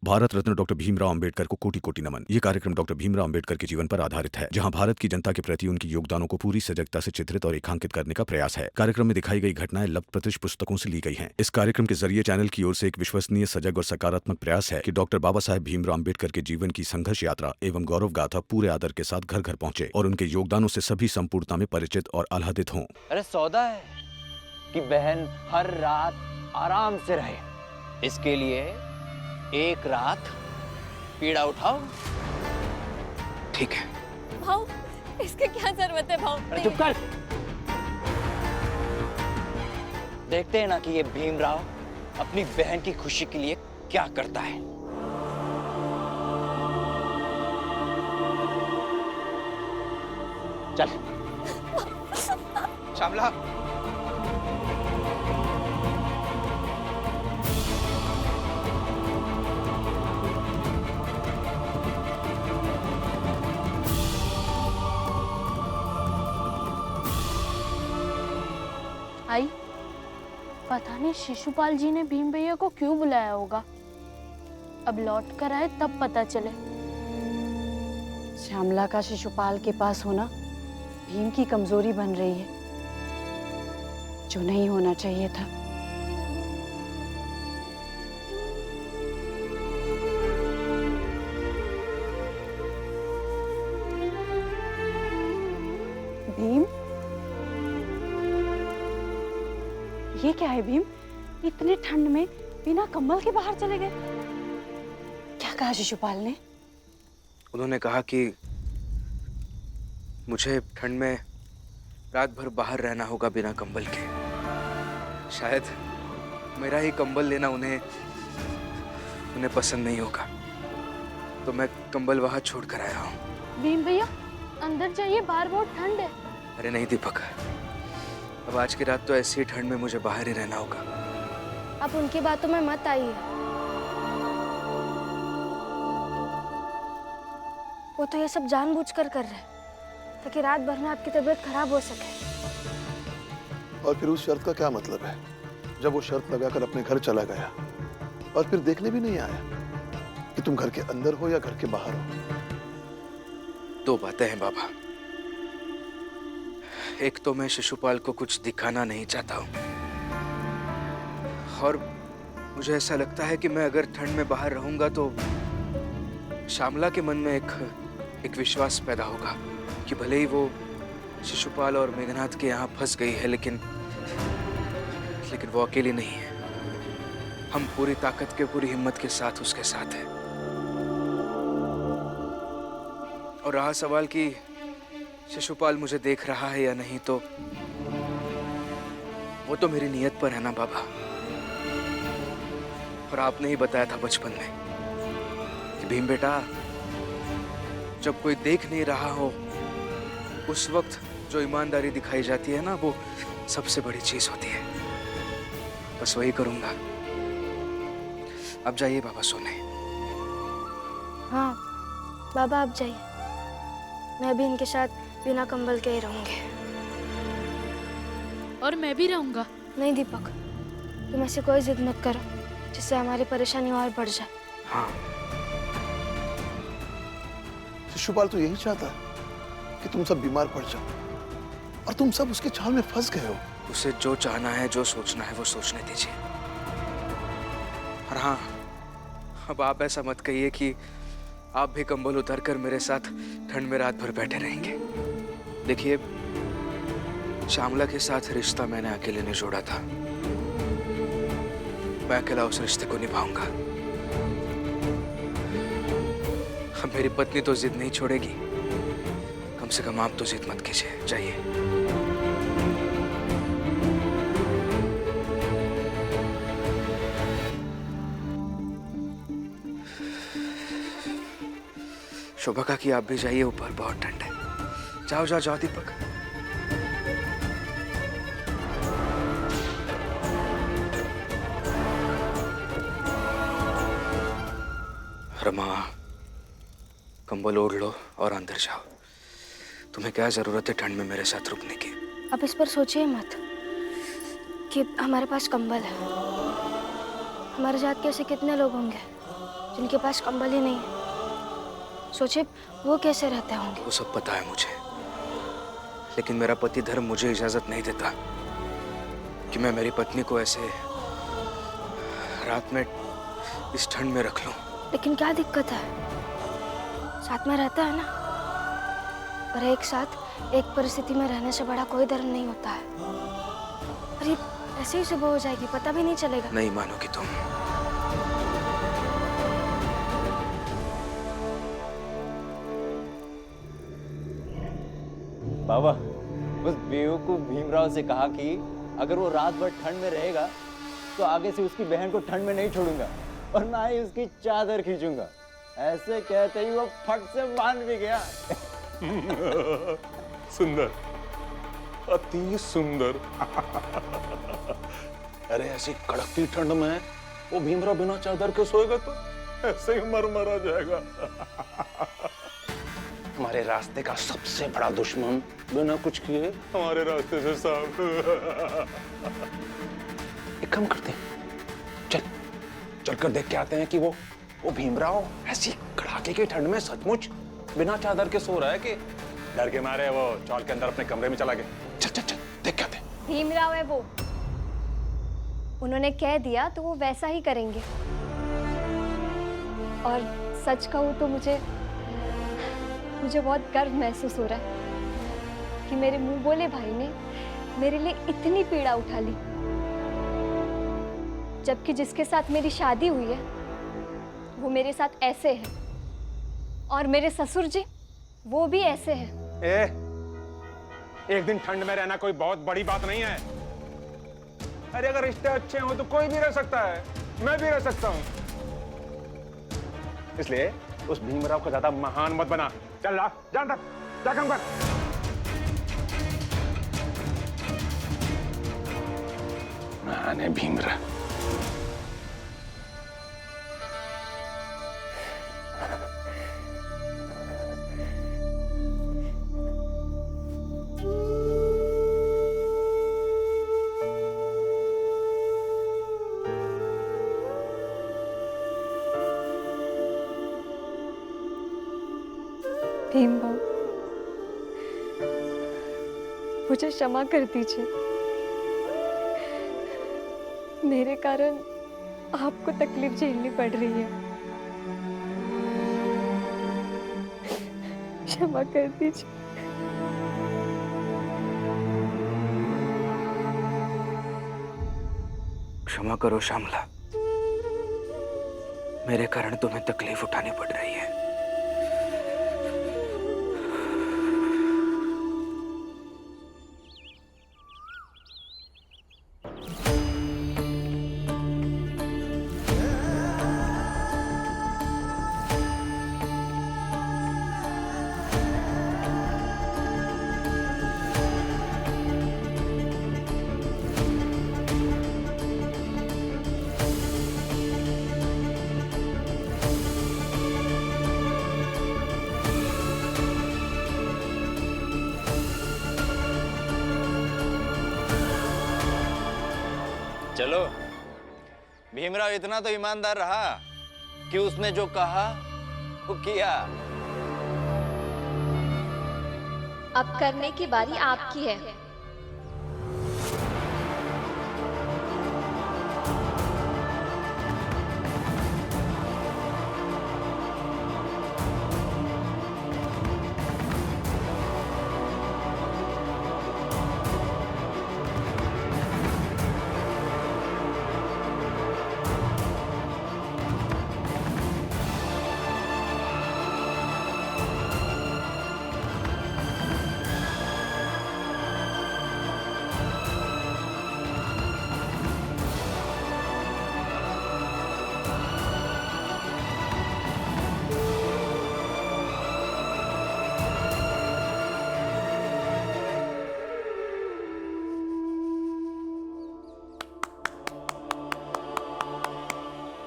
Bharat Ratna doctor Bhimrao Ambedkar को कोटि कोटि नमन। ये कार्यक्रम डॉक्टर भीमराव अंबेडकर के जीवन पर आधारित है, जहां भारत की जनता के प्रति उनके योगदानों को पूरी सजगता से चित्रित और रेखांकित करने का प्रयास है। कार्यक्रम में दिखाई गई घटनाएं लब्ध प्रतिष्ठ पुस्तकों से ली गई हैं। इस कार्यक्रम के जरिए चैनल की ओर से एक विश्वसनीय, सजग और सकारात्मक प्रयास है कि डॉक्टर बाबा साहेब भीमराव अंबेडकर के जीवन की संघर्ष यात्रा एवं गौरव गाथा पूरे आदर के साथ घर घर पहुंचे और उनके योगदानों से सभी संपूर्णता में परिचित और आह्लादित हों। अरे सौदा है कि बहन हर रात आराम से रहे, इसके लिए एक रात पीड़ा उठाओ। ठीक है भाऊ, इसकी क्या जरूरत है भाऊ? अरे चुप कर। देखते हैं ना कि ये भीमराव अपनी बहन की खुशी के लिए क्या करता है। चल श्यामला। आई, पता नहीं शिशुपाल जी ने भीम भैया को क्यों बुलाया होगा। अब लौट कर आए तब पता चले। श्यामला का शिशुपाल के पास होना भीम की कमजोरी बन रही है, जो नहीं होना चाहिए था। भीम, ये क्या है भीम? इतने ठंड में बिना कंबल के बाहर चले गए। क्या कहा शिशुपाल ने? उन्होंने कहा कि मुझे ठंड में रात भर बाहर रहना होगा बिना कंबल के। शायद मेरा ही कंबल लेना उन्हें पसंद नहीं होगा, तो मैं कंबल वहां छोड़ कर आया हूँ। भीम भैया अंदर जाइए, बाहर बहुत ठंड है। अरे नहीं दीपक, अब आज की रात तो ऐसी ही ठंड में मुझे बाहर ही रहना होगा। आप उनकी बातों में मत आइए। वो तो ये सब जानबूझकर कर रहे हैं ताकि रात भर में आपकी तबीयत खराब हो सके। और फिर उस शर्त का क्या मतलब है, जब वो शर्त लगाकर अपने घर चला गया और फिर देखने भी नहीं आया कि तुम घर के अंदर हो या घर के बाहर हो? दो बातें हैं बाबा। एक तो मैं शिशुपाल को कुछ दिखाना नहीं चाहता हूँ, और मुझे ऐसा लगता है कि मैं अगर ठंड में बाहर रहूंगा तो श्यामला के मन में एक विश्वास पैदा होगा कि भले ही वो शिशुपाल और मेघनाथ के यहाँ फंस गई है, लेकिन वो अकेली नहीं है। हम पूरी ताकत के, पूरी हिम्मत के साथ उसके साथ हैं। और रहा सवाल कि शिशुपाल मुझे देख रहा है या नहीं, तो वो तो मेरी नियत पर है ना बाबा। और आपने ही बताया था बचपन में कि भीम बेटा, जब कोई देख नहीं रहा हो उस वक्त जो ईमानदारी दिखाई जाती है ना, वो सबसे बड़ी चीज होती है। बस वही करूंगा। अब जाइए बाबा सोने। हाँ बाबा, आप जाइए। मैं भी इनके साथ बिना कंबल के ही रहूंगी। और मैं भी रहूंगा। नहीं दीपक, तुम ऐसे कोई जिद मत करो जिससे हमारी परेशानी और बढ़ जाए। हाँ, शिशुपाल तो यही चाहता है कि तुम सब बीमार पड़ जाओ और तुम सब उसके चाल में फंस गए हो। उसे जो चाहना है, जो सोचना है, वो सोचने दीजिए। और हाँ, अब आप ऐसा मत कहिए कि आप भी कंबल उतारकर मेरे साथ ठंड में रात भर बैठे रहेंगे। देखिए, श्यामला के साथ रिश्ता मैंने अकेले नहीं जोड़ा था। मैं अकेला उस रिश्ते को निभाऊंगा। अब मेरी पत्नी तो जिद नहीं छोड़ेगी, कम से कम आप तो जिद मत कीजिए। जाइए। शोभा का कि आप भी जाइए, ऊपर बहुत ठंड है। जाओ जाओ जाओ दीपक। रमा, कंबल ओढ़ लो और अंदर जाओ। तुम्हें क्या जरूरत है ठंड में मेरे साथ रुकने की? अब इस पर सोचिए मत कि हमारे पास कंबल है। हमारे साथ कैसे कितने लोग होंगे जिनके पास कंबल ही नहीं है। सोचिए वो कैसे रहते होंगे। वो सब पता है मुझे, लेकिन मेरा पति धर्म मुझे इजाजत नहीं देता कि मैं मेरी पत्नी को ऐसे रात में इस ठंड में रख लूं। लेकिन क्या दिक्कत है, साथ में रहता है ना। पर एक साथ एक परिस्थिति में रहने से बड़ा कोई धर्म नहीं होता है। अरे ऐसे ही सुबह हो जाएगी, पता भी नहीं चलेगा। नहीं मानोगी तुम। बाबा, उस बेवकूफ भीमराव से कहा कि अगर वो रात भर ठंड में रहेगा तो आगे से उसकी बहन को ठंड में नहीं छोड़ूंगा और ना ही उसकी चादर खींचूंगा। ऐसे कहते ही वो फट से मान भी गया। सुंदर, अति सुंदर। अरे ऐसी कड़कती ठंड में वो भीमराव बिना चादर के सोएगा तो ऐसे ही मर जाएगा। हमारे रास्ते का सबसे बड़ा दुश्मन बिना कुछ किए हमारे रास्ते से साफ। एक काम करते हैं, चल कर देख के आते हैं कि वो भीमराव ऐसी कड़ाके की ठंड में सचमुच बिना चादर के सो रहा है कि डर के मारे वो चौल के अंदर अपने कमरे में चला गया। चल देख के आते हैं। भीमराव है वो, उन्होंने कह दिया तो वो वैसा ही करेंगे। और सच कहूं तो मुझे बहुत गर्व महसूस हो रहा है कि मेरे मुंह बोले भाई ने मेरे लिए इतनी पीड़ा उठा ली, जबकि जिसके साथ मेरी शादी हुई है वो मेरे साथ ऐसे है, और मेरे ससुर जी वो भी ऐसे हैं। एक दिन ठंड में रहना कोई बहुत बड़ी बात नहीं है। अरे अगर रिश्ते अच्छे हो तो कोई भी रह सकता है, मैं भी रह सकता हूं। इसलिए उस भीमराव को ज्यादा महान मत बना। चल जा काम कर। महान है भीमराव। भीम बाबू, मुझे क्षमा कर दीजिए। मेरे कारण आपको तकलीफ झेलनी पड़ रही है, क्षमा कर दीजिए। क्षमा करो श्यामला, मेरे कारण तुम्हें तकलीफ उठानी पड़ रही है। चलो, भीमराव इतना तो ईमानदार रहा कि उसने जो कहा वो किया। अब करने की बारी आपकी है।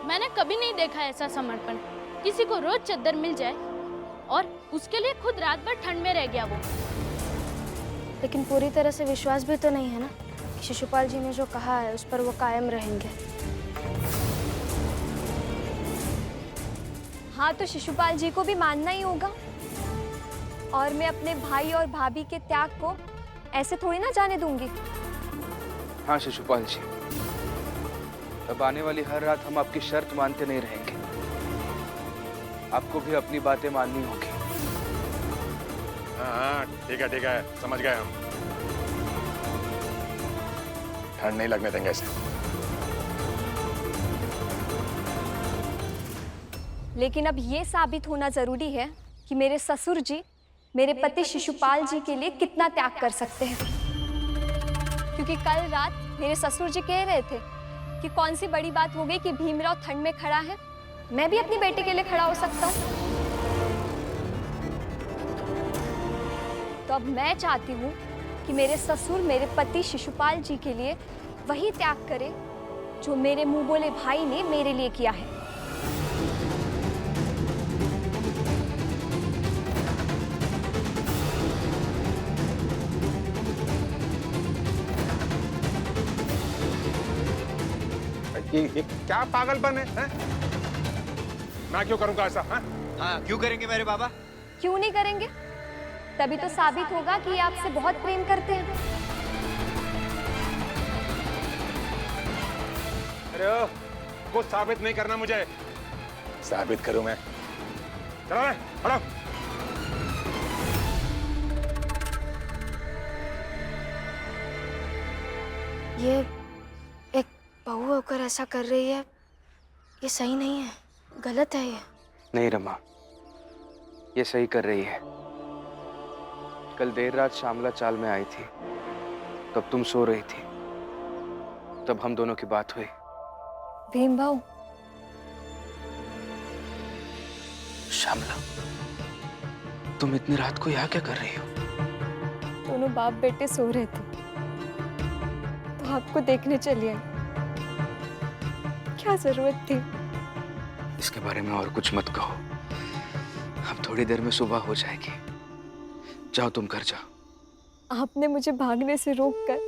मैंने कभी नहीं देखा ऐसा समर्पण। किसी को रोज चद्दर मिल जाए और उसके लिए खुद रात भर ठंड में रह गया वो। लेकिन पूरी तरह से विश्वास भी तो नहीं है ना कि शिशुपाल जी ने जो कहा है उस पर वो कायम रहेंगे। हाँ, तो शिशुपाल जी को भी मानना ही होगा। और मैं अपने भाई और भाभी के त्याग को ऐसे थोड़ी ना जाने दूंगी। हाँ शिशुपाल जी, अब आने वाली हर रात हम आपकी शर्त मानते नहीं रहेंगे। आपको भी अपनी बातें माननी होगी। हाँ ठीक है, समझ गए हम। ठंड नहीं लगने देंगे इसे। लेकिन अब ये साबित होना जरूरी है कि मेरे ससुर जी मेरे पति शिशुपाल जी के लिए कितना त्याग कर सकते हैं। क्योंकि कल रात मेरे ससुर जी कह रहे थे कि कौन सी बड़ी बात हो गई कि भीमराव ठंड में खड़ा है, मैं भी अपनी बेटी के लिए खड़ा हो सकता हूँ। तो अब मैं चाहती हूँ कि मेरे ससुर मेरे पति शिशुपाल जी के लिए वही त्याग करे जो मेरे मुंह बोले भाई ने मेरे लिए किया है। ये क्या पागलपन है? मैं क्यों करूंगा ऐसा? हाँ, क्यों करेंगे मेरे बाबा? क्यों नहीं करेंगे? तभी तो साबित होगा कि ये आपसे बहुत प्रेम करते हैं। अरे ओ, कुछ साबित नहीं करना मुझे। साबित करूं मैं? चलो रे, हटो। ये एक बहू होकर ऐसा कर रही है, ये सही नहीं है, गलत है ये। नहीं रमा, ये सही कर रही है। कल देर रात श्यामला चाल में आई थी, तब तुम सो रही थी, तब हम दोनों की बात हुई। भीम भाऊ, श्यामला, तुम इतनी रात को यहाँ क्या कर रही हो? दोनों बाप बेटे सो रहे थे तो आपको देखने चली आई। क्या जरूरत थी? इसके बारे में और कुछ मत कहो। अब थोड़ी देर में सुबह हो जाएगी। जाओ, तुम घर जाओ। आपने मुझे भागने से रोककर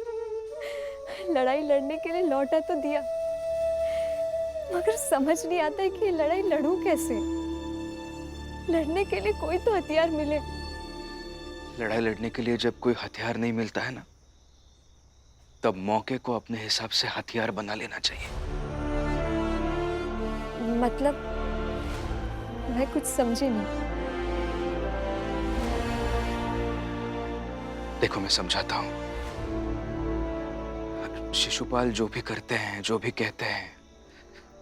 लड़ाई लड़ने के लिए लौटा तो दिया, मगर समझ नहीं आता है कि ये लड़ाई लड़ूं कैसे। लड़ने के लिए कोई तो हथियार मिले। लड़ाई लड़ने के लिए जब कोई हथियार नहीं मिलता है ना, तब मौके को अपने हिसाब से हथियार बना लेना चाहिए। मतलब मैं कुछ समझी नहीं। देखो, मैं समझाता हूँ। शिशुपाल जो भी करते हैं, जो भी कहते हैं,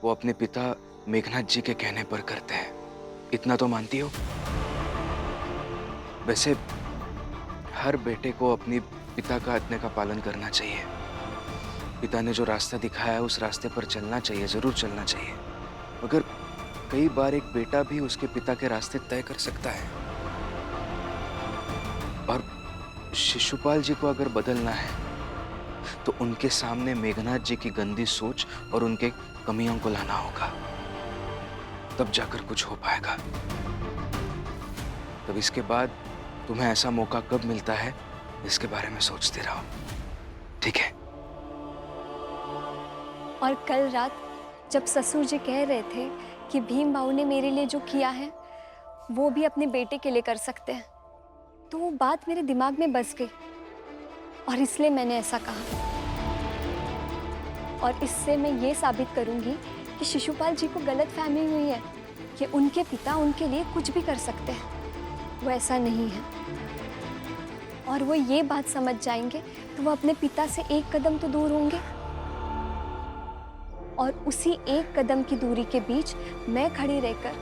वो अपने पिता मेघनाथ जी के कहने पर करते हैं। इतना तो मानती हो? वैसे हर बेटे को अपनी पिता का आज्ञा का पालन करना चाहिए। पिता ने जो रास्ता दिखाया है उस रास्ते पर चलना चाहिए, जरूर चलना चाहिए। मगर कई बार एक बेटा भी उसके पिता के रास्ते तय कर सकता है। और शिशुपाल जी को अगर बदलना है तो उनके सामने मेघनाथ जी की गंदी सोच और उनके कमियों को लाना होगा, तब जाकर कुछ हो पाएगा। तब इसके बाद तुम्हें ऐसा मौका कब मिलता है, इसके बारे में सोचते रहो, ठीक है? और कल रात जब ससुर जी कह रहे थे कि भीम बाऊ ने मेरे लिए जो किया है वो भी अपने बेटे के लिए कर सकते हैं, तो वो बात मेरे दिमाग में बस गई और इसलिए मैंने ऐसा कहा। और इससे मैं ये साबित करूंगी कि शिशुपाल जी को गलत फहमी हुई है कि उनके पिता उनके लिए कुछ भी कर सकते हैं। वो ऐसा नहीं है। और वो ये बात समझ जाएंगे तो वो अपने पिता से एक कदम तो दूर होंगे। और उसी एक कदम की दूरी के बीच मैं खड़ी रहकर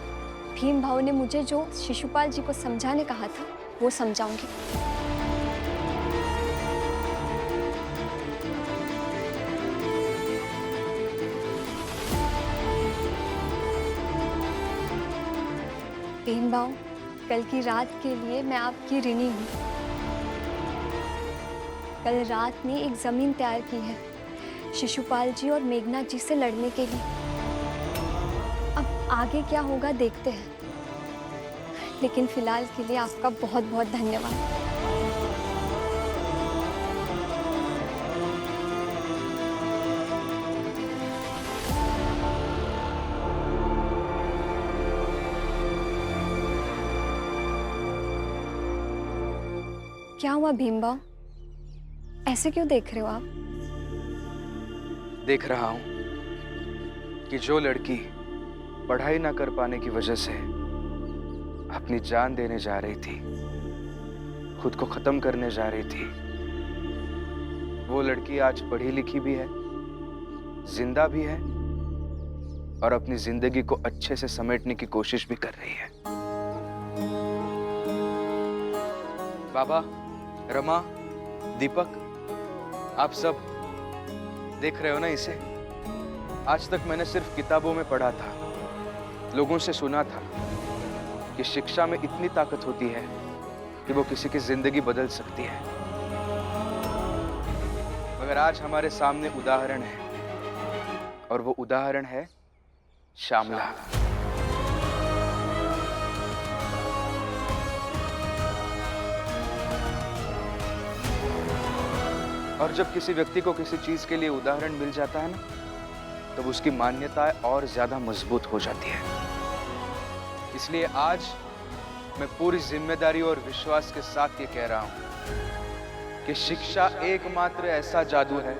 भीम भाऊ ने मुझे जो शिशुपाल जी को समझाने कहा था वो समझाऊंगी। भीम भाऊ, कल की रात के लिए मैं आपकी ऋणी हूँ। कल रात ने एक जमीन तैयार की है शिशुपाल जी और मेघनाथ जी से लड़ने के लिए। अब आगे क्या होगा देखते हैं, लेकिन फिलहाल के लिए आपका बहुत बहुत धन्यवाद। क्या हुआ भीमबाव? ऐसे क्यों देख रहे हो आप? देख रहा हूं कि जो लड़की पढ़ाई ना कर पाने की वजह से अपनी जान देने जा रही थी, खुद को खत्म करने जा रही थी, वो लड़की आज पढ़ी लिखी भी है, जिंदा भी है और अपनी जिंदगी को अच्छे से समेटने की कोशिश भी कर रही है। बाबा, रमा, दीपक, आप सब देख रहे हो ना इसे? आज तक मैंने सिर्फ किताबों में पढ़ा था, लोगों से सुना था कि शिक्षा में इतनी ताकत होती है कि वो किसी की जिंदगी बदल सकती है। मगर आज हमारे सामने उदाहरण है और वो उदाहरण है श्यामला। और जब किसी व्यक्ति को किसी चीज के लिए उदाहरण मिल जाता है ना, तब उसकी मान्यता और ज्यादा मजबूत हो जाती है। इसलिए आज मैं पूरी जिम्मेदारी और विश्वास के साथ ये कह रहा हूं कि शिक्षा एकमात्र ऐसा जादू है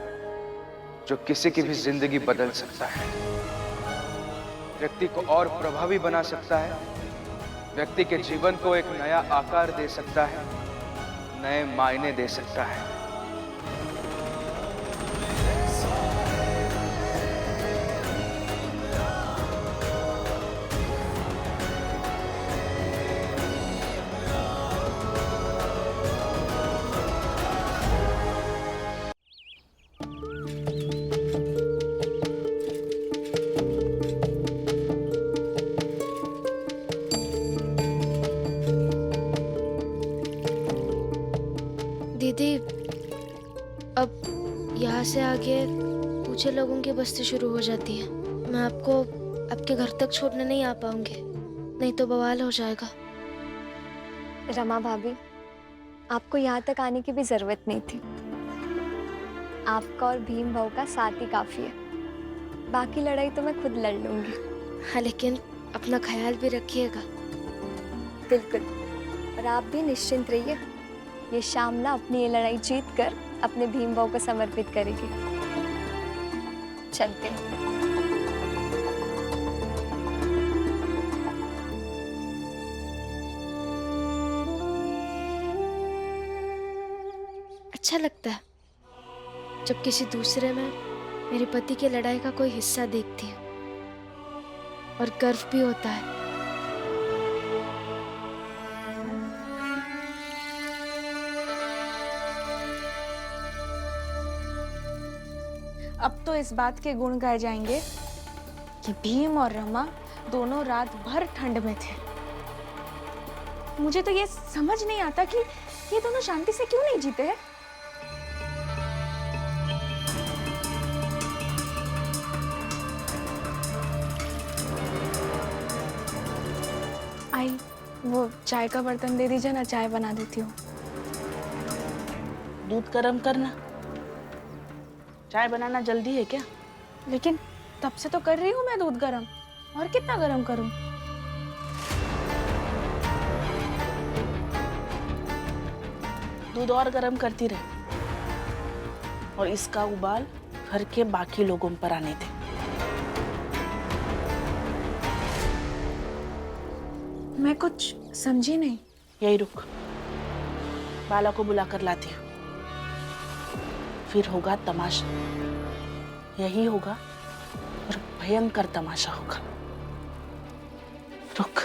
जो किसी की भी जिंदगी बदल सकता है, व्यक्ति को और प्रभावी बना सकता है, व्यक्ति के जीवन को एक नया आकार दे सकता है, नए मायने दे सकता है। दीदी, अब यहाँ से आगे पूछे लोगों की बस्ती शुरू हो जाती है। मैं आपको आपके घर तक छोड़ने नहीं आ पाऊंगी, नहीं तो बवाल हो जाएगा। रमा भाभी, आपको यहाँ तक आने की भी जरूरत नहीं थी। आपका और भीम भाव का साथ ही काफी है, बाकी लड़ाई तो मैं खुद लड़ लूंगी। हाँ, लेकिन अपना ख्याल भी रखिएगा। बिल्कुल, और आप भी निश्चिंत रहिए, ये श्यामला अपनी ये लड़ाई जीत कर अपने भीम भाव को समर्पित करेगी। चलते हैं। अच्छा लगता है जब किसी दूसरे में मेरे पति की लड़ाई का कोई हिस्सा देखती हूँ, और गर्व भी होता है। अब तो इस बात के गुण गाए जाएंगे कि भीम और रमा दोनों रात भर ठंड में थे। मुझे तो ये समझ नहीं आता कि ये दोनों शांति से क्यों नहीं जीते हैं। आई, वो चाय का बर्तन दे दीजिए ना, चाय बना देती हूँ। दूध गर्म करना, चाय बनाना जल्दी है क्या? लेकिन तब से तो कर रही हूँ मैं दूध गरम, और कितना गरम करूँ? दूध और गर्म करती रहे और इसका उबाल घर के बाकी लोगों पर आने दे। मैं कुछ समझी नहीं। यही रुक, बाला को बुलाकर लाती हूँ, फिर होगा तमाशा। यही होगा और भयंकर तमाशा होगा। रुक।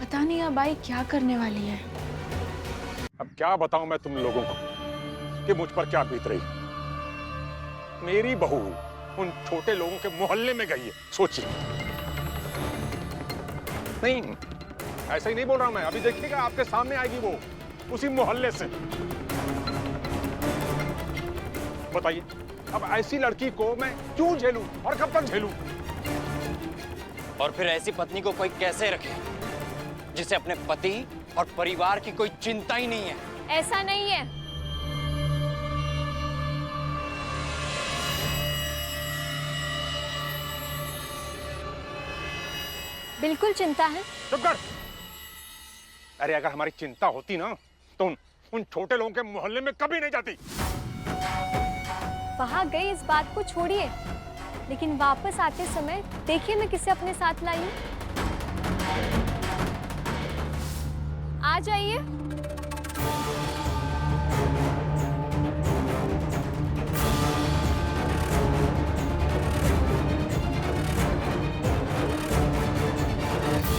पता नहीं अब आई क्या करने वाली है। अब क्या बताऊं मैं तुम लोगों को कि मुझ पर क्या बीत रही। मेरी बहू उन छोटे लोगों के मोहल्ले में गई है, सोचिए। नहीं, ऐसा ही नहीं बोल रहा मैं, अभी देखिएगा आपके सामने आएगी वो, उसी मोहल्ले से। बताइए, अब ऐसी लड़की को मैं क्यों झेलूं और कब तक झेलूं? और फिर ऐसी पत्नी को कोई कैसे रखे जिसे अपने पति और परिवार की कोई चिंता ही नहीं है? ऐसा नहीं है। बिल्कुल चिंता है। चुप कर। अरे अगर हमारी चिंता होती ना तो उन छोटे लोगों के मोहल्ले में कभी नहीं जाती। वहां गई इस बात को छोड़िए, लेकिन वापस आते समय देखिए मैं किसे अपने साथ लाई हूं। आ जाइए।